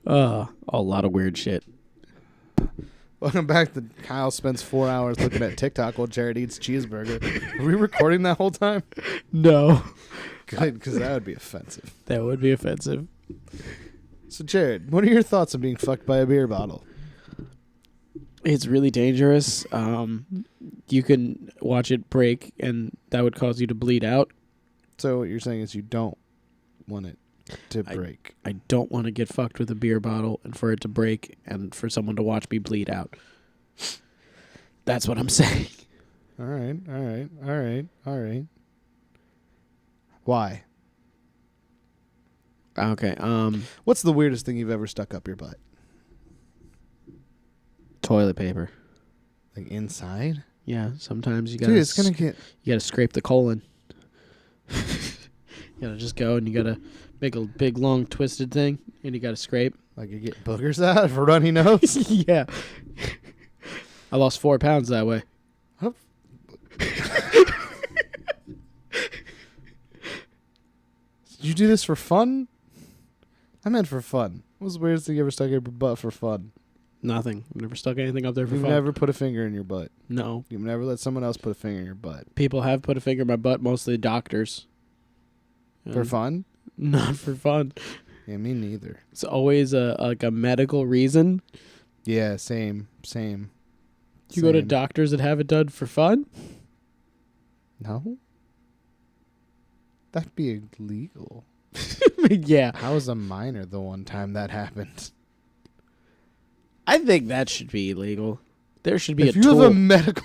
A lot of weird shit. Welcome back to Kyle spends 4 hours looking at TikTok while Jared eats cheeseburger. Are we recording that whole time? No. Good, because that would be offensive. That would be offensive. So, Jared, what are your thoughts on being fucked by a beer bottle? It's really dangerous. You can watch it break, and that would cause you to bleed out. So what you're saying is you don't want it to break. I don't want to get fucked with a beer bottle and for it to break and for someone to watch me bleed out. That's what I'm saying. All right. Why? Okay. What's the weirdest thing you've ever stuck up your butt? Toilet paper. Like inside? Yeah, sometimes you gotta. Dude, it's gonna get. You gotta scrape the colon. You gotta just go and you gotta make a big long twisted thing and you gotta scrape. Like you get boogers out of a runny nose? Yeah. I lost 4 pounds that way. Did you do this for fun? I meant for fun. What was the weirdest thing you ever stuck up your butt for fun? Nothing. I've never stuck anything up there for You've fun. never put a finger in your butt. No. You've never let someone else put a finger in your butt. People have put a finger in my butt, mostly doctors. For fun? Not for fun. Yeah, me neither. It's always a medical reason. Yeah, same. You go to doctors that have it done for fun? No? That'd be illegal. Yeah. I was a minor the one time that happened. I think that should be illegal. There should be if a you tool. have a medical...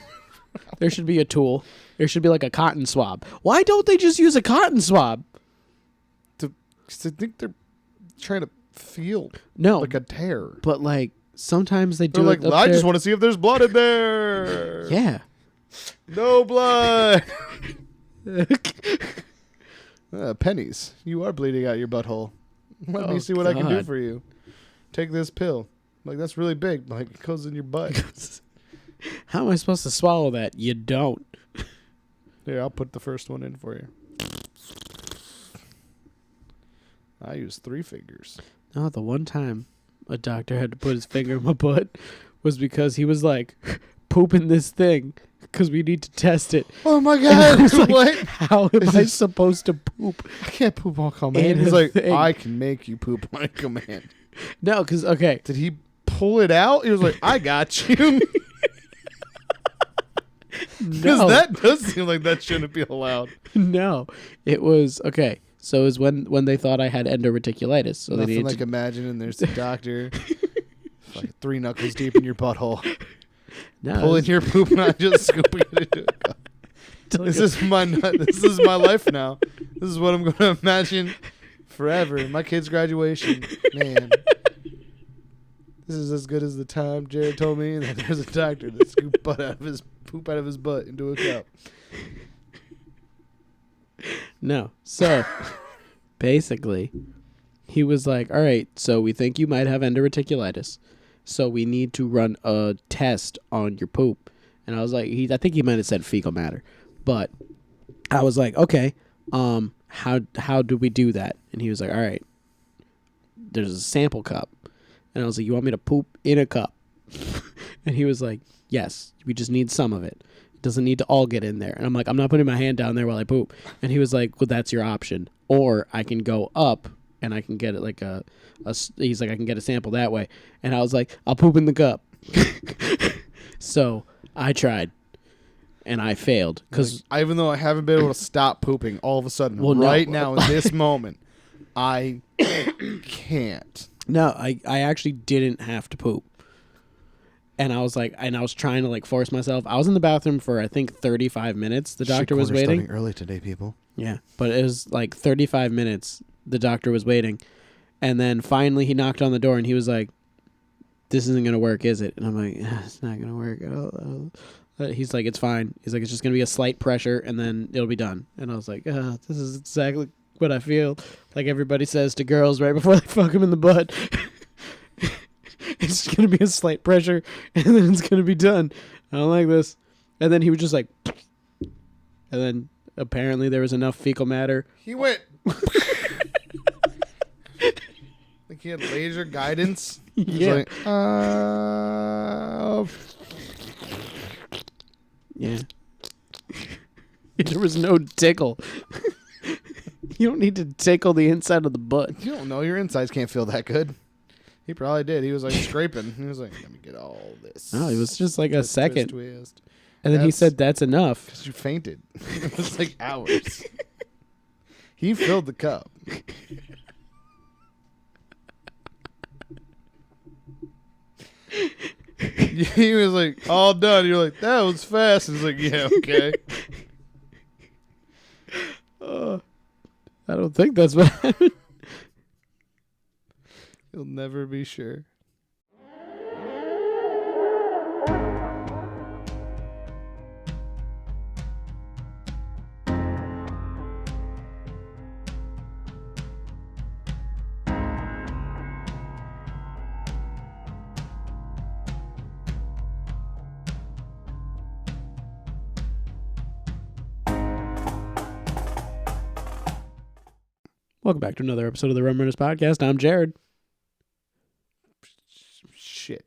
There should be a tool. There should be like a cotton swab. Why don't they just use a cotton swab? I think they're trying to feel like a tear. But like sometimes they do. They're like, it up I there. just want to see if there's blood in there. Yeah. No blood. Pennies. You are bleeding out your butthole. Let me see what I can do for you. Take this pill. Like, that's really big. Like, it goes in your butt. How am I supposed to swallow that? You don't. Here, I'll put the first one in for you. I use 3 fingers. No, the one time a doctor had to put his finger in my butt was because he was like, pooping this thing because we need to test it. Oh, my God. Like, what? How am I supposed to poop? I can't poop on command. He's like, I can make you poop on command. No, because, okay. Did he pull it out? He was like, I got you. Because that does seem like that shouldn't be allowed. No. It was, okay. So it was when they thought I had endoreticulitis. So Nothing they needed like imagining there's a doctor like 3 knuckles deep in your butthole. No, pulling your poop and not just scooping it into a cup. This is my life now. This is what I'm going to imagine forever. My kid's graduation. Man. This is as good as the time Jared told me that there's a doctor that scooped poop out of his butt into a cup. No. So, basically, he was like, all right, so we think you might have endoreticulitis. So we need to run a test on your poop. And I was like, I think he might have said fecal matter. But I was like, okay, how do we do that? And he was like, all right, there's a sample cup. And I was like, you want me to poop in a cup? And he was like, yes, we just need some of it. It doesn't need to all get in there. And I'm like, I'm not putting my hand down there while I poop. And he was like, well, that's your option. Or I can go up and I can get it like he's like, I can get a sample that way. And I was like, I'll poop in the cup. So I tried. And I failed. Cause even though I haven't been able to stop pooping, all of a sudden, now in this moment, I can't. No, I actually didn't have to poop. And I was like, I was trying to like force myself. I was in the bathroom for I think 35 minutes. The doctor was waiting. Starting early today, people. Yeah, but it was like 35 minutes. The doctor was waiting. And then finally he knocked on the door and he was like, this isn't going to work, is it? And I'm like, it's not going to work at all. He's like, it's fine. He's like, it's just going to be a slight pressure and then it'll be done. And I was like, this is exactly what I feel like everybody says to girls right before they fuck them in the butt. It's going to be a slight pressure and then it's going to be done. I don't like this. And then he was just like, and then apparently there was enough fecal matter. He went. He had laser guidance. He was Yeah. like, Yeah. There was no tickle. You don't need to tickle the inside of the butt. You don't know. Your insides can't feel that good. He probably did. He was like scraping. He was like, let me get all this. No, it was just like a second. Twist. And then he said, that's enough. Because you fainted. It was like hours. He filled the cup. He was like, all done. You're like, that was fast. He's like, yeah, okay. I don't think that's what happened. You'll never be sure. Welcome back to another episode of the Rum Runnas Podcast. I'm Jared. Shit.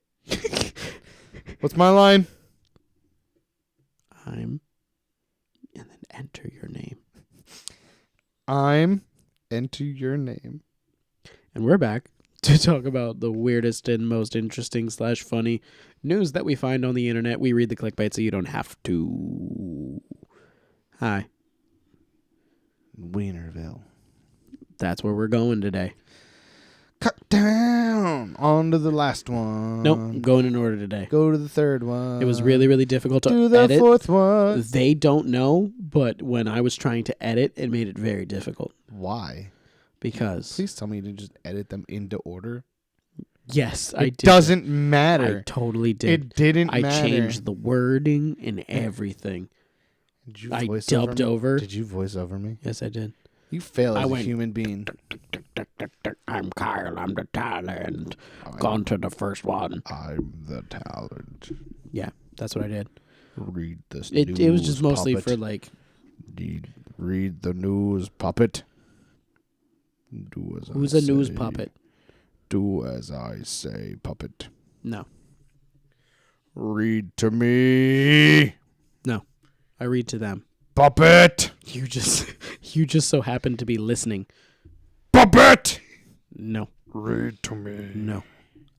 What's my line? I'm, and then enter your name. I'm, enter your name. And we're back to talk about the weirdest and most interesting / funny news that we find on the internet. We read the clickbait so you don't have to. Hi. Wienerville. That's where we're going today. Cut down. On to the last one. Nope, I'm going in order today. Go to the third one. It was really, really difficult to do the edit. Fourth one. They don't know, but when I was trying to edit, it made it very difficult. Why? Because... Please tell me to just edit them into order. Yes, I did. It doesn't matter. I totally did. It didn't matter. I changed the wording and everything. Did you I voice dubbed over. Did you voice over me? Yes, I did. You fail as a went, human being. I'm Kyle. I'm the talent. Gone to the first one. I'm the talent. Yeah, that's what I did. Read this news, it was just mostly puppet. for like... Read the news, puppet. Do as Who's I a news say. puppet? Do as I say, puppet. No. Read to me. No. I read to them. Puppet. You just so happen to be listening. Puppet. No. Read to me. No.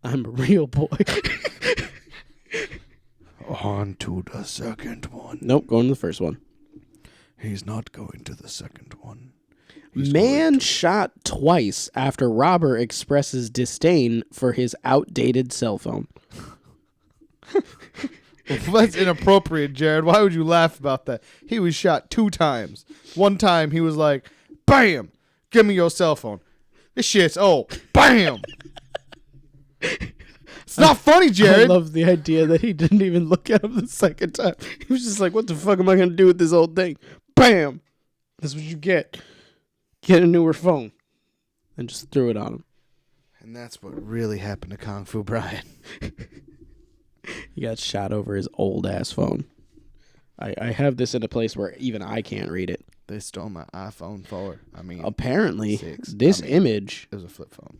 I'm a real boy. On to the second one. Nope, going to the first one. He's not going to the second one. Man shot twice after robber expresses disdain for his outdated cell phone. Well, that's inappropriate, Jared. Why would you laugh about that? He was shot 2 times. One time he was like, bam, give me your cell phone. This shit's old. Bam. It's not funny, Jared. I love the idea that he didn't even look at him the second time. He was just like, what the fuck am I going to do with this old thing? Bam. That's what you get. Get a newer phone. And just threw it on him. And that's what really happened to Kung Fu Brian. He got shot over his old ass phone. I have this in a place where even I can't read it. They stole my iPhone 4. Apparently, 6. this image... It was a flip phone.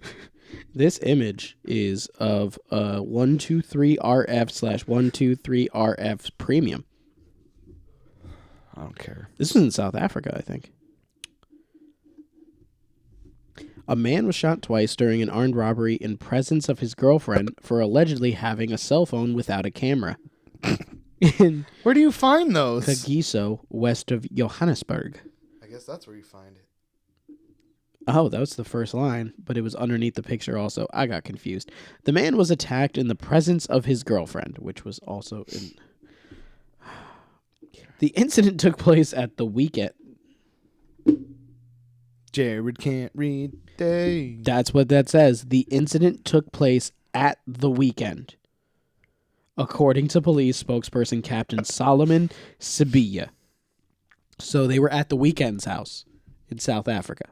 This image is of 123RF/123RF Premium. I don't care. This was in South Africa, I think. A man was shot twice during an armed robbery in presence of his girlfriend for allegedly having a cell phone without a camera. In Where do you find those? Kagiso, west of Johannesburg. I guess that's where you find it. Oh, that was the first line, but it was underneath the picture also. I got confused. The man was attacked in the presence of his girlfriend, which was also in... The incident took place at the weekend. Jared can't read day. That's what that says. The incident took place at the weekend. According to police spokesperson Captain Solomon Sibiya. So they were at the Weekend's house in South Africa.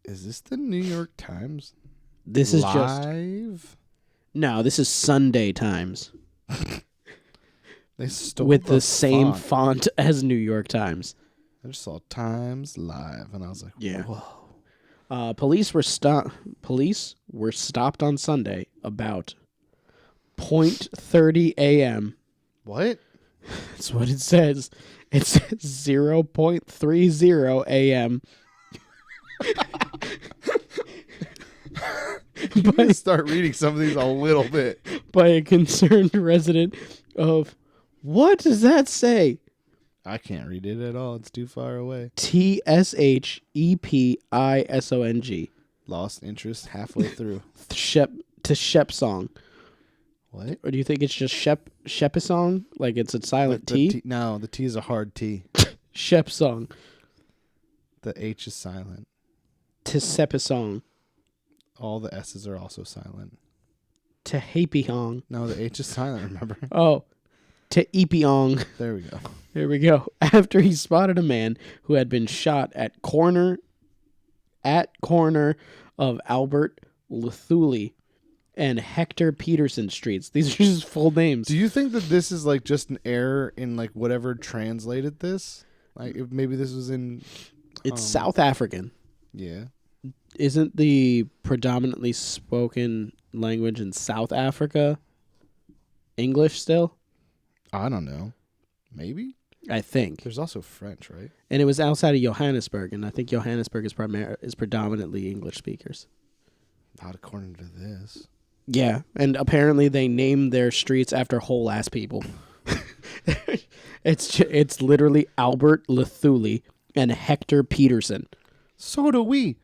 Is this the New York Times? This is just... Live? No, this is Sunday Times. They stole with the same font. font as New York Times. I just saw Times Live, and I was like, Yeah. whoa. Police were stopped on Sunday about 0:30 a.m. What? That's what it says. It says 0:30 a.m. Start reading some of these a little bit. By a concerned resident of, what does that say? I can't read it at all. It's too far away. TSHEPISONG. Lost interest halfway through. Shep song. What? Or do you think it's just Shepsong? Like it's a silent T? No, the T is a hard T. Shep song. The H is silent. Tsepesong. All the S's are also silent. Tehapihong. No, the H is silent, remember? Oh. Teepiong. There we go. There we go. After he spotted a man who had been shot at corner of Albert Luthuli and Hector Peterson streets. These are just full names. Do you think that this is like just an error in like whatever translated this? Like if maybe this was in... It's South African. Yeah. Isn't the predominantly spoken language in South Africa English still? I don't know. Maybe? I think. There's also French, right? And it was outside of Johannesburg, and I think Johannesburg is predominantly English speakers. Not according to this. Yeah, and apparently they named their streets after whole ass people. It's literally Albert Luthuli and Hector Peterson. So do we.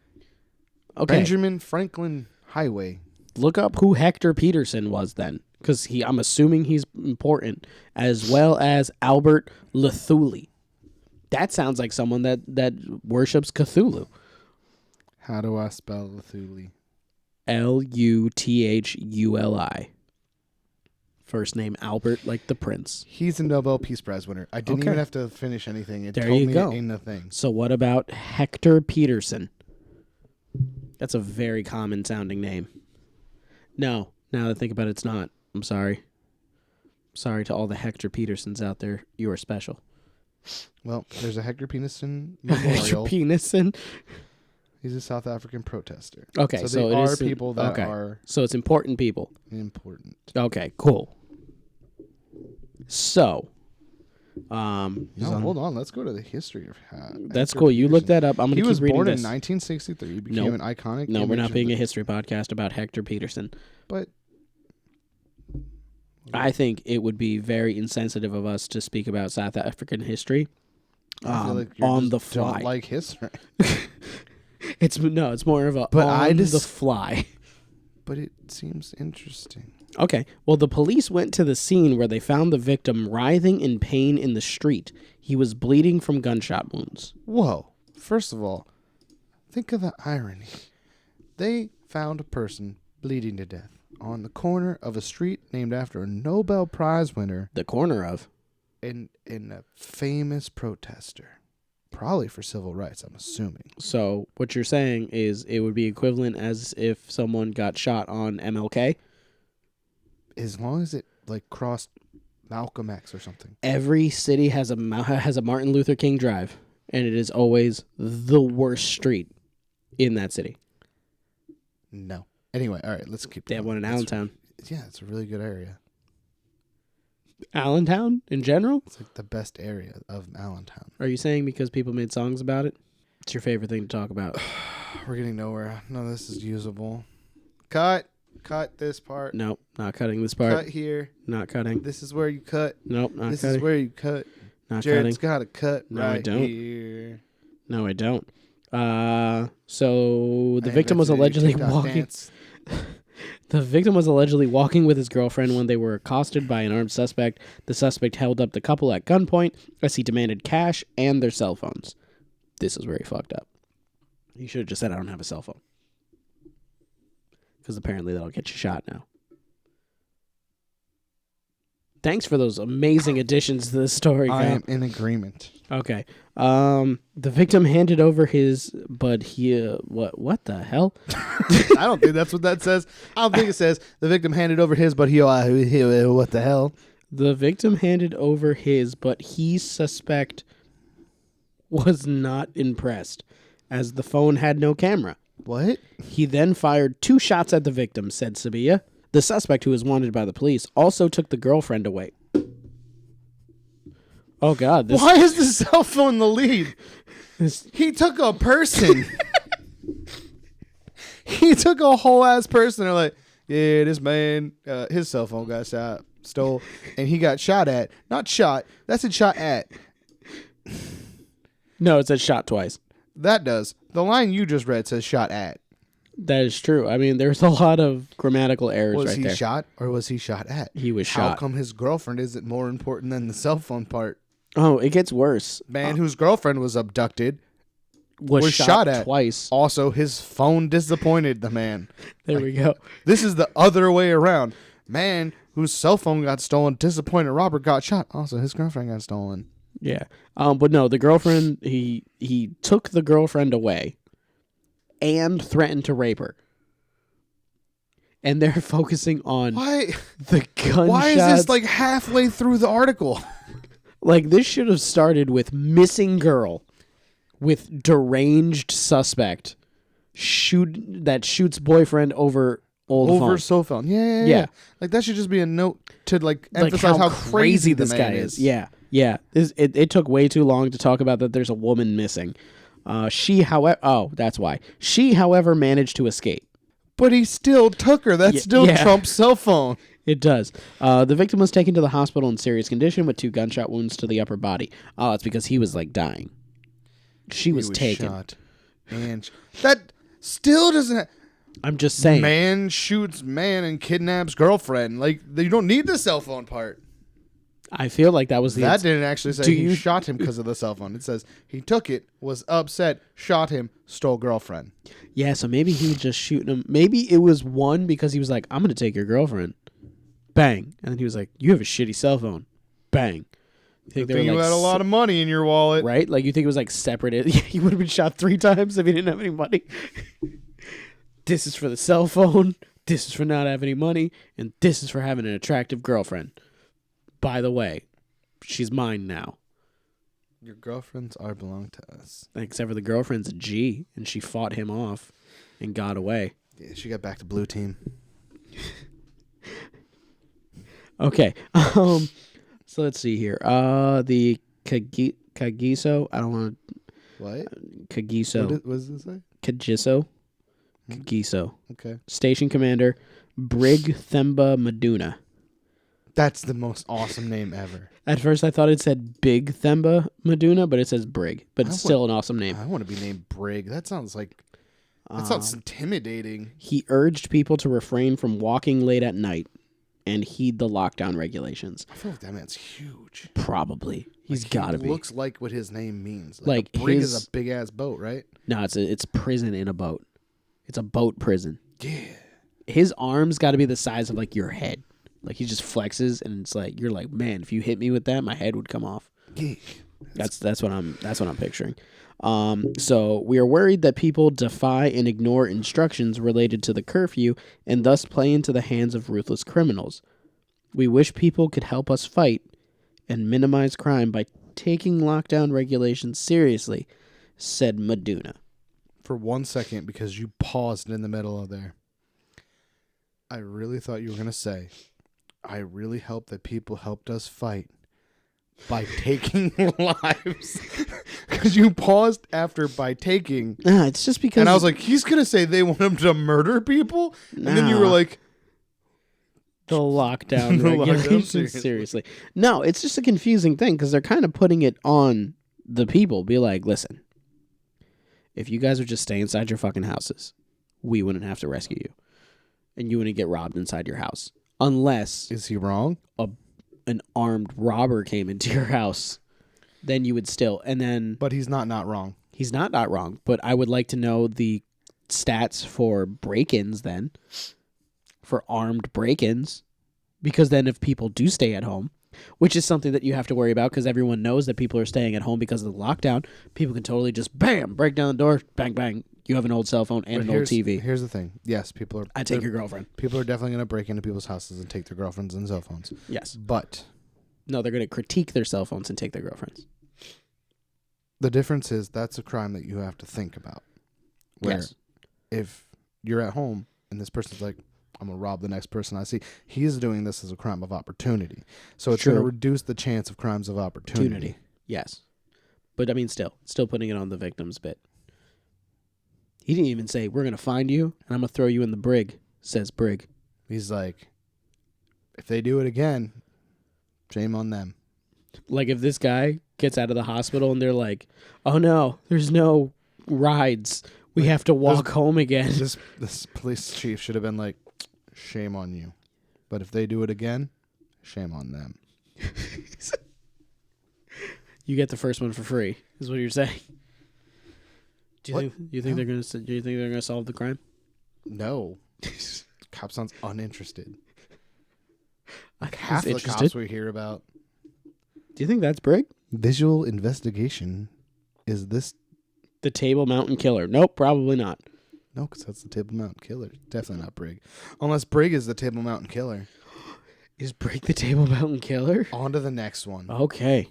Okay. Benjamin Franklin Highway. Look up who Hector Peterson was then, because I'm assuming he's important, as well as Albert Luthuli. That sounds like someone that worships Cthulhu. How do I spell Luthuli? Luthuli. First name Albert, like the prince. He's a Nobel Peace Prize winner. I didn't even have to finish anything. It there told you me go. it ain't a thing. So what about Hector Peterson? That's a very common sounding name. No, now that I think about it, it's not. I'm sorry. Sorry to all the Hector Petersons out there. You are special. Well, there's a Hector Peterson memorial. Hector Peterson. He's a South African protester. Okay, so there are people that are... So it's important people. Important. Okay, cool. So... hold on. Let's go to the history of that's cool. You look that up. I'm going to keep reading He was born this. in 1963. He became an iconic... No, we're not being a history podcast about Hector Peterson. But... I think it would be very insensitive of us to speak about South African history on the fly. Don't like history. It's more of a the fly. But it seems interesting. Okay. Well, the police went to the scene where they found the victim writhing in pain in the street. He was bleeding from gunshot wounds. Whoa. First of all, think of the irony. They found a person bleeding to death on the corner of a street named after a Nobel Prize winner. The corner of? In a famous protester. Probably for civil rights, I'm assuming. So what you're saying is it would be equivalent as if someone got shot on MLK? As long as it like crossed Malcolm X or something. Every city has a Martin Luther King Drive, and it is always the worst street in that city. No. Anyway, all right, let's keep They have one in Allentown. Yeah, it's a really good area. Allentown in general? It's like the best area of Allentown. Are you saying because people made songs about it? It's your favorite thing to talk about. We're getting nowhere. No, this is usable. Cut this part. Nope, not cutting this part. Cut here. Not cutting. This is where you cut. Nope, not this cutting. This is where you cut. Not Jared's cutting. got to cut No, right I don't. here. No, I don't. So the victim was allegedly walking. The victim was allegedly walking with his girlfriend when they were accosted by an armed suspect. The suspect held up the couple at gunpoint as he demanded cash and their cell phones. This is where he fucked up. He should have just said, I don't have a cell phone. Because apparently that'll get you shot now. Thanks for those amazing additions to this story. I am in agreement. Okay. The victim handed over his, but he, what the hell? I don't think that's what that says. I don't think it says the victim handed over his, but he what the hell? The victim handed over his, but he suspect was not impressed, as the phone had no camera. What? He then fired 2 shots at the victim, said Sabia. The suspect, who is wanted by the police, also took the girlfriend away. Oh, God. Why is the cell phone the lead? He took a person. He took a whole ass person. They're like, yeah, this man, his cell phone got stole, and he got shot at. Not shot. That's a shot at. No, it says shot twice. That does. The line you just read says shot at. That is true. I mean, there's a lot of grammatical errors Was right he there. shot or was he shot at? He was How shot. come his girlfriend isn't more important than the cell phone part? Oh, it gets worse. Man whose girlfriend was abducted Was shot at twice. Also, his phone disappointed the man. There we go. This is the other way around. Man whose cell phone got stolen, disappointed Robert got shot. Also, his girlfriend got stolen. Yeah. But no, the girlfriend, he took the girlfriend away and threatened to rape her. And they're focusing on Why? the gunshots. Why is this like halfway through the article? Like, this should have started with missing girl, with deranged suspect that shoots boyfriend over phone. Cell phone. Yeah. Like, that should just be a note to like emphasize how crazy this the guy man is. Yeah. It took way too long to talk about that there's a woman missing. That's why. She, however, managed to escape. But he still took her. That's still Trump's cell phone. It does. The victim was taken to the hospital in serious condition with 2 gunshot wounds to the upper body. Oh, it's because he was like dying. She was taken. Shot. Man, that still doesn't. I'm just saying. Man shoots man and kidnaps girlfriend. Like, you don't need the cell phone part. I feel like that was the. That didn't actually say he shot him because of the cell phone. It says he took it, was upset, shot him, stole girlfriend. Yeah, so maybe he was just shooting him. Maybe it was one because he was like, I'm going to take your girlfriend. Bang. And then he was like, you have a shitty cell phone. Bang. You think you had a lot of money in your wallet. Right? Like, you think it was like separate. He would have been shot 3 times if he didn't have any money. This is for the cell phone. This is for not having any money. And this is for having an attractive girlfriend. By the way, she's mine now. Your girlfriends belong to us. Except for the girlfriend's a G, and she fought him off and got away. Yeah, she got back to blue team. Okay. So let's see here. The Kagiso. I don't want to. What? Kagiso. What does it say? Kagiso. Kagiso. Okay. Station commander, Brig Themba Maduna. That's the most awesome name ever. At first, I thought it said Big Themba Maduna, but it says Brig. But it's still an awesome name. I want to be named Brig. That sounds like. That sounds intimidating. He urged people to refrain from walking late at night and heed the lockdown regulations. I feel like that man's huge. Probably. He's got to be. Looks like what his name means. Like a brig is a big ass boat, right? No, it's prison in a boat. It's a boat prison. Yeah. His arms got to be the size of like your head. Like he just flexes, and it's like you're like, man, if you hit me with that, my head would come off. Yeah. That's what I'm picturing. So we are worried that people defy and ignore instructions related to the curfew and thus play into the hands of ruthless criminals. We wish people could help us fight and minimize crime by taking lockdown regulations seriously, said Maduna. For 1 second, because you paused in the middle of there, I really thought you were going to say, I really hope that people helped us fight by taking lives. Because you paused after by taking. Nah, it's just because... And I was like, he's going to say they want him to murder people? And then you were like... The lockdown regulations, seriously. No, it's just a confusing thing because they're kind of putting it on the people. Be like, listen, if you guys would just stay inside your fucking houses, we wouldn't have to rescue you. And you wouldn't get robbed inside your house. Unless... Is he wrong? An armed robber came into your house, then you would still. And then... But he's not wrong. He's not wrong. But I would like to know the stats for break-ins then. For armed break-ins. Because then if people do stay at home, which is something that you have to worry about because everyone knows that people are staying at home because of the lockdown, people can totally just, bam, break down the door, bang, bang. You have an old cell phone and an old TV. Here's the thing. Yes, people are... I take your girlfriend. People are definitely going to break into people's houses and take their girlfriends and cell phones. Yes. But... No, they're going to critique their cell phones and take their girlfriends. The difference is that's a crime that you have to think about. Yes. if you're at home and this person's like, I'm going to rob the next person I see, he's doing this as a crime of opportunity. So it's going to reduce the chance of crimes of opportunity. Yes. But I mean, still putting it on the victim's bit. He didn't even say, we're going to find you and I'm going to throw you in the brig, says Brig. He's like, if they do it again, shame on them. Like if this guy gets out of the hospital and they're like, oh no, there's no rides. We have to walk home again. This police chief should have been like, shame on you. But if they do it again, shame on them. You get the first one for free, is what you're saying. Do you think they're gonna solve the crime? No. Cop sounds uninterested. Like half the cops we hear about. Do you think that's Brig? Visual investigation. Is this the Table Mountain Killer? Nope, probably not. No, because that's the Table Mountain Killer. Definitely not Brig. Unless Brig is the Table Mountain Killer. Is Brig the Table Mountain Killer? On to the next one. Okay.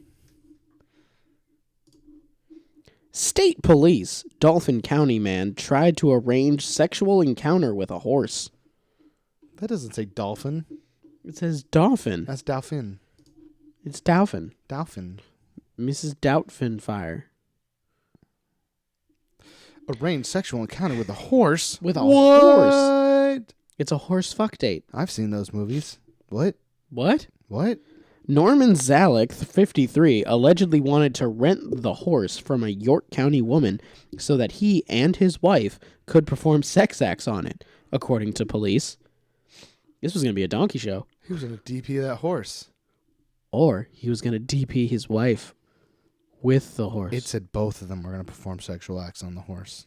State police, Dauphin County man tried to arrange sexual encounter with a horse. That doesn't say dolphin. It says Dauphin. That's Dauphin. It's Dauphin. Dauphin. Mrs. Doubtfinfire. Arrange sexual encounter with a horse? With a horse. What? It's a horse fuck date. I've seen those movies. What? What? What? Norman Zalek, 53, allegedly wanted to rent the horse from a York County woman so that he and his wife could perform sex acts on it, according to police. This was going to be a donkey show. He was going to DP that horse. Or he was going to DP his wife with the horse. It said both of them were going to perform sexual acts on the horse.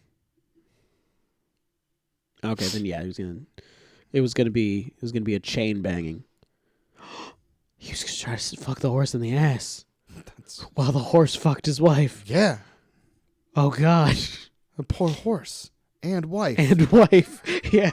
Okay, then yeah, it was going to be a chain banging. He was going to try to fuck the horse in the ass while the horse fucked his wife. Yeah. Oh, God. A poor horse and wife. And wife. Yeah.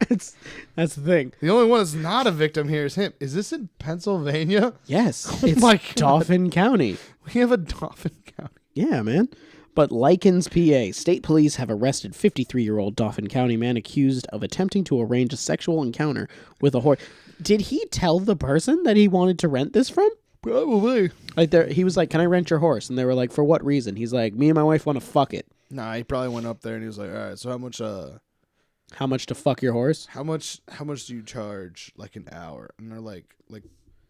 That's the thing. The only one that's not a victim here is him. Is this in Pennsylvania? Yes. Oh it's Dauphin County. We have a Dauphin County. Yeah, man. But Likens, PA, state police have arrested 53-year-old Dauphin County man accused of attempting to arrange a sexual encounter with a horse. Did he tell the person that he wanted to rent this from? Probably. Like he was like, can I rent your horse? And they were like, for what reason? He's like, me and my wife want to fuck it. Nah, he probably went up there and he was like, all right, so how much to fuck your horse? How much do you charge like an hour? And they're like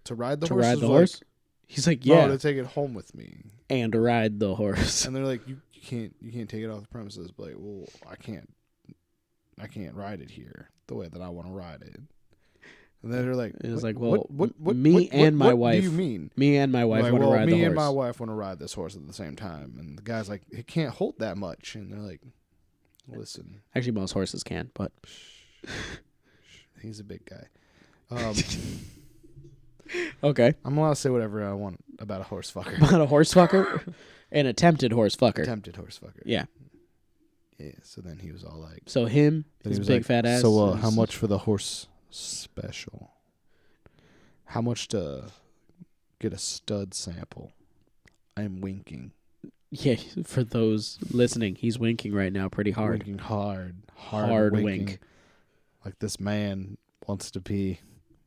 to ride the to horse? To ride the horse? Like, he's like, yeah. To take it home with me. And to ride the horse. And they're like, you can't take it off the premises. But like, well, I can't ride it here the way that I want to ride it. And then they're like, it's like, well, what me and my wife. What do you mean? Me and my wife want to ride the horse. Me and my wife want to ride this horse at the same time. And the guy's like, it can't hold that much. And they're like, listen. Actually, most horses can, but he's a big guy. Okay. I'm allowed to say whatever I want about a horse fucker. About a horse fucker? An attempted horse fucker. Attempted horse fucker. Yeah. Yeah. So then he was all like, so him, his big like, fat ass. So how much for the horse special? How much to get a stud sample? I'm winking. Yeah, for those listening, he's winking right now pretty hard. Winking hard wink. Like this man wants to be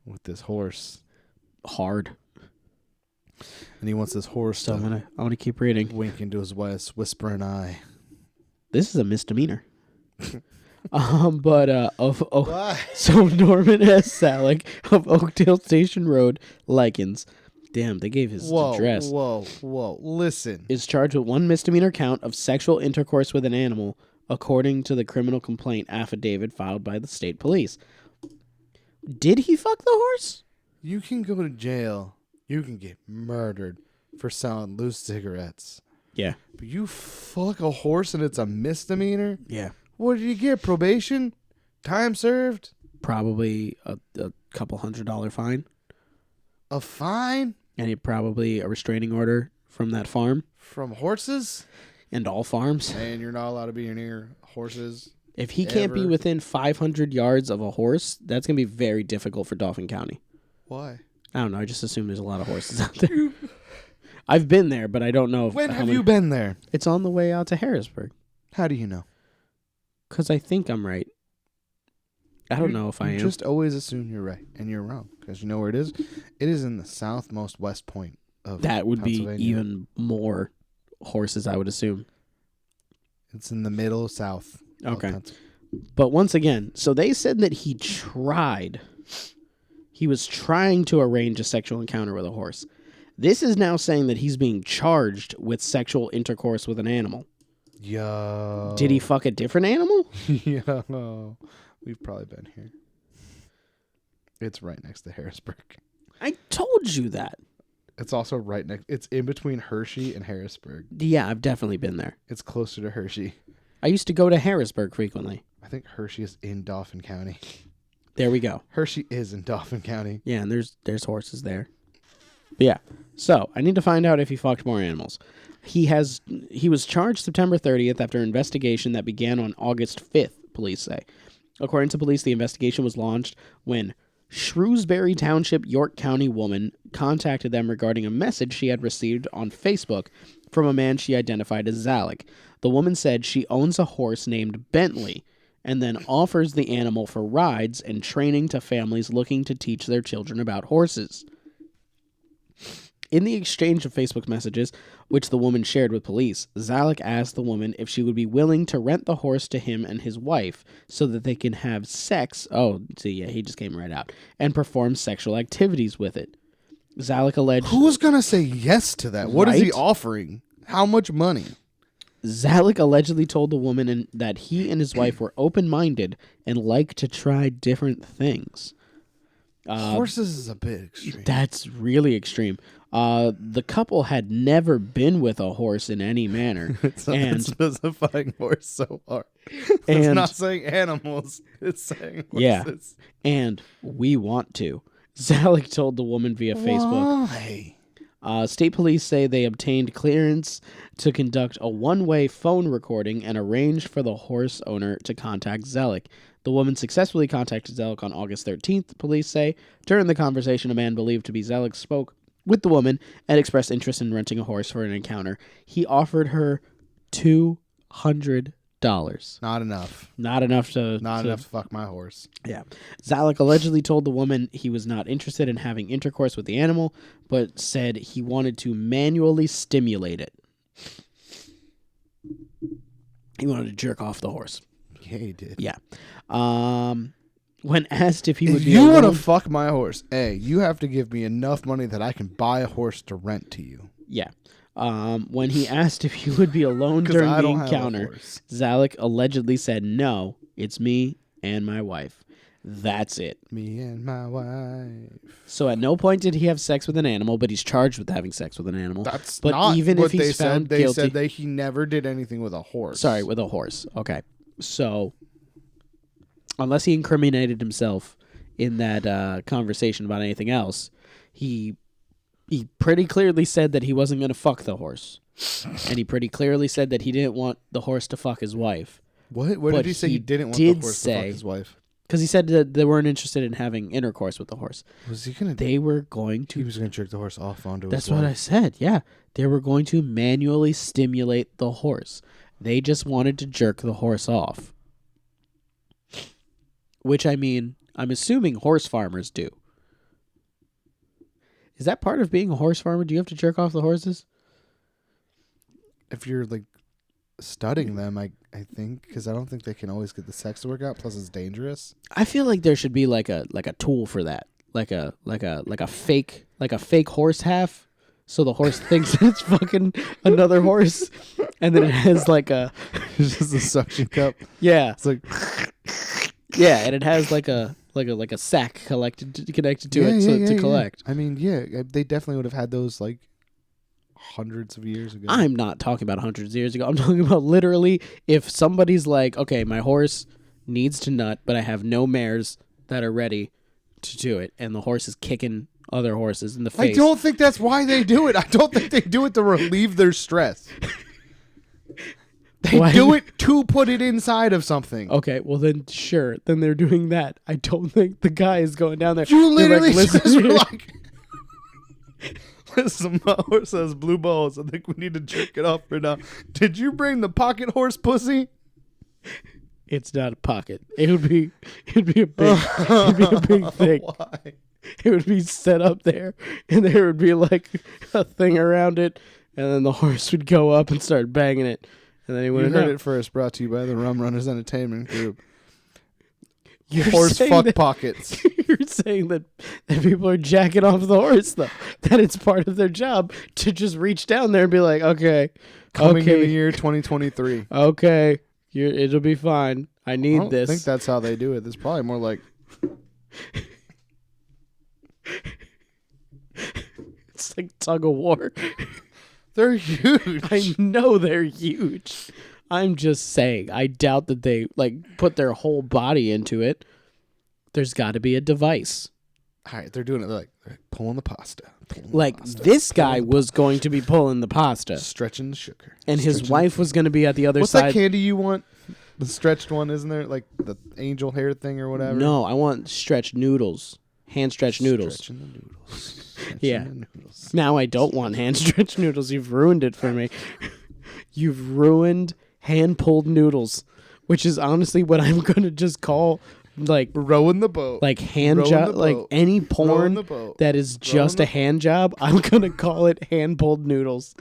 with this horse. Hard. And he wants this horse so I'm gonna keep reading. Wink into his wife's whispering eye. This is a misdemeanor. So Norman S. Salick of Oakdale Station Road, Likens. Damn, they gave his address. Whoa. Listen. Is charged with one misdemeanor count of sexual intercourse with an animal, according to the criminal complaint affidavit filed by the state police. Did he fuck the horse? You can go to jail. You can get murdered for selling loose cigarettes. Yeah. But you fuck a horse and it's a misdemeanor? Yeah. What did you get? Probation? Time served? Probably a couple $100 fine. A fine? And probably a restraining order from that farm. From horses? And all farms. And you're not allowed to be near horses. If he can't be within 500 yards of a horse, that's going to be very difficult for Dauphin County. Why? I don't know. I just assume there's a lot of horses out there. I've been there, but I don't know. When have you been there? It's on the way out to Harrisburg. How do you know? Because I think I'm right. I don't know if I am. Just always assume you're right, and you're wrong. Because you know where it is? It is in the southmost west point of That would be Pennsylvania. even more horses, I would assume. It's in the middle south. Okay. But once again, so they said that he was trying to arrange a sexual encounter with a horse. This is now saying that he's being charged with sexual intercourse with an animal. Yo. Did he fuck a different animal? Yo. We've probably been here. It's right next to Harrisburg. I told you that. It's also right next. It's in between Hershey and Harrisburg. Yeah, I've definitely been there. It's closer to Hershey. I used to go to Harrisburg frequently. I think Hershey is in Dauphin County. There we go. Hershey is in Dauphin County. Yeah, and there's horses there. But yeah. So I need to find out if he fucked more animals. He was charged September 30th after an investigation that began on August 5th, police say. According to police, the investigation was launched when Shrewsbury Township, York County woman contacted them regarding a message she had received on Facebook from a man she identified as Zalek. The woman said she owns a horse named Bentley and then offers the animal for rides and training to families looking to teach their children about horses. In the exchange of Facebook messages, which the woman shared with police, Zalek asked the woman if she would be willing to rent the horse to him and his wife so that they can have sex. Oh, see, yeah, he just came right out. And perform sexual activities with it. Zalek alleged... Who's going to say yes to that? What is he Right? offering? How much money? Zalek allegedly told the woman that he and his wife were open-minded and liked to try different things. Horses is a bit extreme. That's really extreme. The couple had never been with a horse in any manner. It's specifying horse so hard. It's And- not saying animals. It's saying horses. Yeah. And we want to. Zalek told the woman via Facebook. Why? State police say they obtained clearance to conduct a one-way phone recording and arranged for the horse owner to contact Zalek. The woman successfully contacted Zalek on August 13th, police say. During the conversation, a man believed to be Zalek spoke with the woman and expressed interest in renting a horse for an encounter. He offered her $200. Not enough. Not enough to fuck my horse. Yeah. Zalek allegedly told the woman he was not interested in having intercourse with the animal, but said he wanted to manually stimulate it. He wanted to jerk off the horse. Yeah, he did. Yeah. When asked if he would If be you want to alone- fuck my horse, you have to give me enough money that I can buy a horse to rent to you. Yeah. When he asked if he would be alone 'Cause during I the don't have a encounter, horse. Zalek allegedly said, "No, it's me and my wife. That's it." Me and my wife. So at no point did he have sex with an animal, but he's charged with having sex with an animal. That's but not even what if he's they found said. They guilty, said that he never did anything with a horse. sorry, with a horse. Okay, so unless he incriminated himself in that conversation about anything else, he pretty clearly said that he wasn't going to fuck the horse, and he pretty clearly said that he didn't want the horse to fuck his wife. What But did he say? he He didn't want did the horse to fuck say- his wife. Because he said that they weren't interested in having intercourse with the horse. Was he gonna? They were going He to... was gonna jerk the horse off onto That's his what wife. I said, yeah. They were going to manually stimulate the horse. They just wanted to jerk the horse off. Which, I mean, I'm assuming horse farmers do. Is that part of being a horse farmer? Do you have to jerk off the horses? If you're like studying them, I think, because I don't think they can always get the sex to work out. Plus, it's dangerous. I feel like there should be like a tool for that. Like a fake horse half. So the horse thinks it's fucking another horse, and then it has like a It's just a suction cup. yeah. It's like Yeah, and it has like a sack connected to it to collect. I mean, yeah, they definitely would have had those like hundreds of years ago. I'm not talking about hundreds of years ago. I'm talking about literally if somebody's like, okay, my horse needs to nut, but I have no mares that are ready to do it, and the horse is kicking other horses in the I face. don't think that's why they do it. I don't think they do it to relieve their stress. They Why? do it to put it inside of something. Okay, well then sure, then they're doing that. I don't think the guy is going down there. You They're literally like, just listen, were like, listen, my horse has blue balls. I think we need to jerk it off right now. Did you bring the pocket horse pussy? It's not a pocket. It'd be a big thing. Why? It would be set up there, and there would be like a thing around it, and then the horse would go up and start banging it, and then he You wouldn't heard know. it first. Brought to you by the Rum Runners Entertainment Group. You're Horse saying fuck that- pockets. You're saying that people are jacking off the horse, though. That it's part of their job to just reach down there and be like, okay, Coming in the okay, year 2023. okay, it'll be fine. I I need don't this. think that's how they do it. It's probably more like It's like tug of war. they're huge. I know they're huge. I'm just saying, I doubt that they like put their whole body into it. There's got to be a device. All right, they're doing it. They're like pulling the pasta. Like this guy was going to be pulling the pasta, Stretching the sugar. and his Stretching wife was going to be at the other What's side. that candy you want? The stretched one, isn't there? Like the angel hair thing or whatever? No, I want stretched noodles, hand stretched noodles. Stretching the noodles. Stretching Yeah. the noodles. Now I don't want hand stretched noodles. You've ruined it for me. You've ruined hand pulled noodles, which is honestly what I'm gonna just call like Rowing the boat. hand Rowing job, the like boat. any Rowing porn the boat. that is just a the- hand job. I'm gonna call it hand pulled noodles.